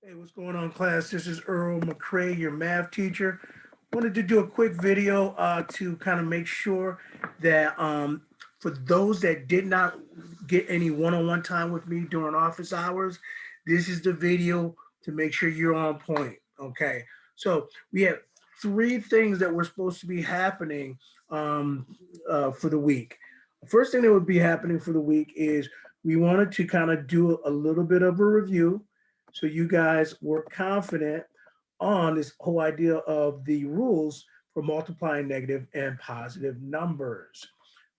Hey, what's going on, class? This is Earl McCray, your math teacher. Wanted to do a quick video to kind of make sure that for those that did not get any one-on-one time with me during office hours, this is the video to make sure you're on point. Okay, so we have three things that were supposed to be happening for the week. The first thing that would be happening for the week is we wanted to kind of do a little bit of a review so you guys were confident on this whole idea of the rules for multiplying negative and positive numbers.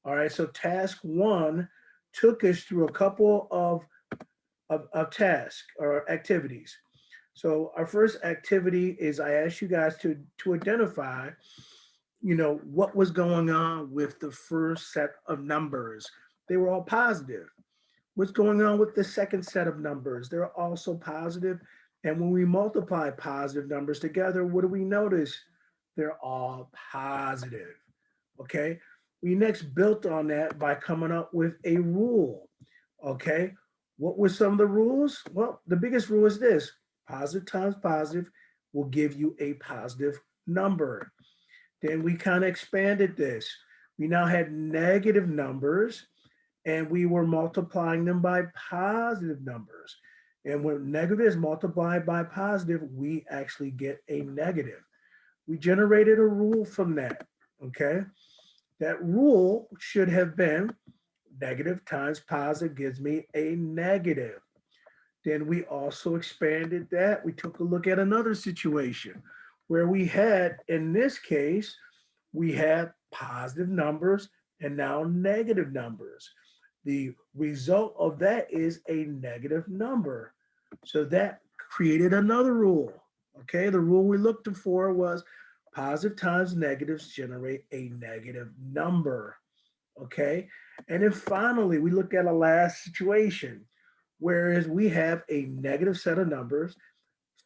All right, so task one took us through a couple of tasks or activities. So our first activity is I asked you guys to identify, what was going on with the first set of numbers. They were all positive. What's going on with the second set of numbers? They're also positive. And when we multiply positive numbers together, what do we notice? They're all positive. Okay. We next built on that by coming up with a rule. Okay. What were some of the rules? Well, the biggest rule is this: positive times positive will give you a positive number. Then we kind of expanded this. We now had negative numbers and we were multiplying them by positive numbers. And when negative is multiplied by positive, we actually get a negative. We generated a rule from that. Okay. That rule should have been negative times positive gives me a negative. Then we also expanded that. We took a look at another situation where we had, in this case, we had positive numbers and now negative numbers. The result of that is a negative number. So that created another rule. Okay, the rule we looked for was positive times negatives generate a negative number. Okay, and then finally, we looked at a last situation, whereas we have a negative set of numbers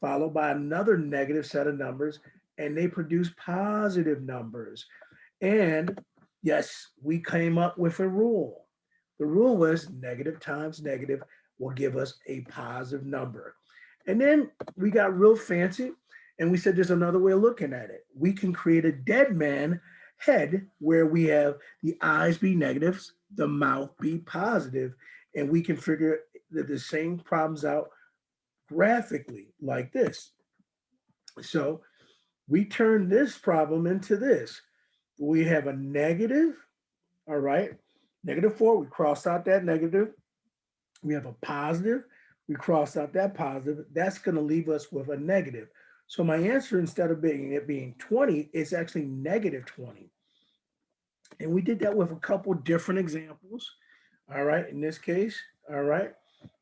followed by another negative set of numbers, and they produce positive numbers. And yes, we came up with a rule. The rule was negative times negative will give us a positive number. And then we got real fancy and we said there's another way of looking at it. We can create a dead man head where we have the eyes be negatives, the mouth be positive, and we can figure the same problems out graphically like this. So we turn this problem into this. We have a negative, all right, -4, we cross out that negative. We have a positive, we cross out that positive. That's going to leave us with a negative. So my answer, instead of being 20, it's actually -20. And we did that with a couple different examples. All right, in this case, all right,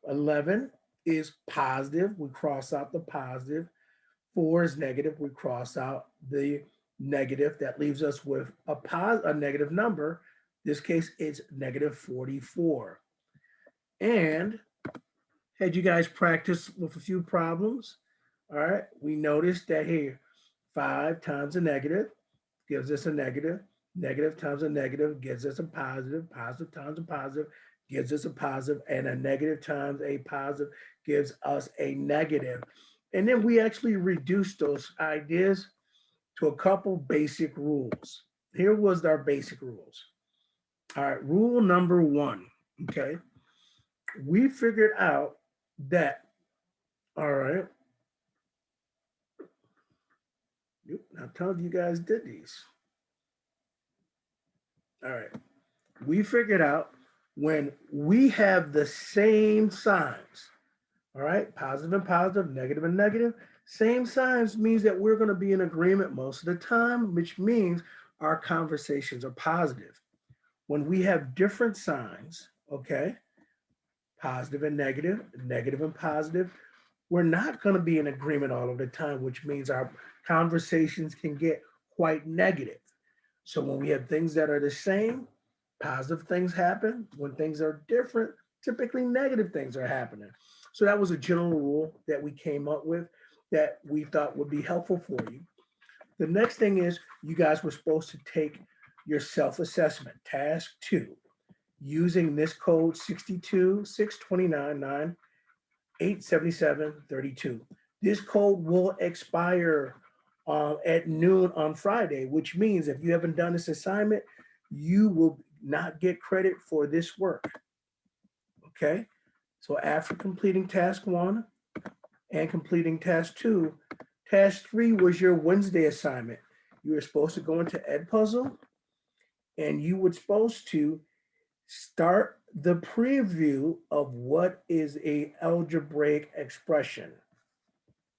11 is positive. We cross out the positive. 4 is negative. We cross out the negative. That leaves us with a negative number. In this case, it's -44. And had you guys practice with a few problems? All right, we noticed that here, 5 times a negative gives us a negative. Negative times a negative gives us a positive. Positive times a positive gives us a positive. And a negative times a positive gives us a negative. And then we actually reduced those ideas to a couple basic rules. Here was our basic rules. All right, rule number one. Okay, we figured out that, all right, I'm telling you guys did these. All right, we figured out when we have the same signs, all right, positive and positive, negative and negative, same signs means that we're going to be in agreement most of the time, which means our conversations are positive. When we have different signs, okay, positive and negative, negative and positive, we're not going to be in agreement all of the time, which means our conversations can get quite negative. So when we have things that are the same, positive things happen. When things are different, typically negative things are happening. So that was a general rule that we came up with that we thought would be helpful for you. The next thing is you guys were supposed to take your self-assessment, task two, using this code 62 629 9 877 32. This code will expire at noon on Friday, which means if you haven't done this assignment, you will not get credit for this work. Okay. So after completing task 1 and completing task 2, task 3 was your Wednesday assignment. You were supposed to go into Edpuzzle and you were supposed to start the preview of what is a algebraic expression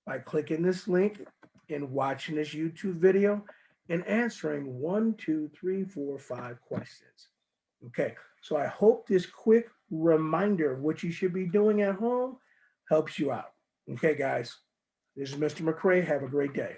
by clicking this link and watching this YouTube video and answering 1, 2, 3, 4, 5 questions. Okay, so I hope this quick reminder of what you should be doing at home helps you out. Okay, guys, this is Mr. McCray. Have a great day.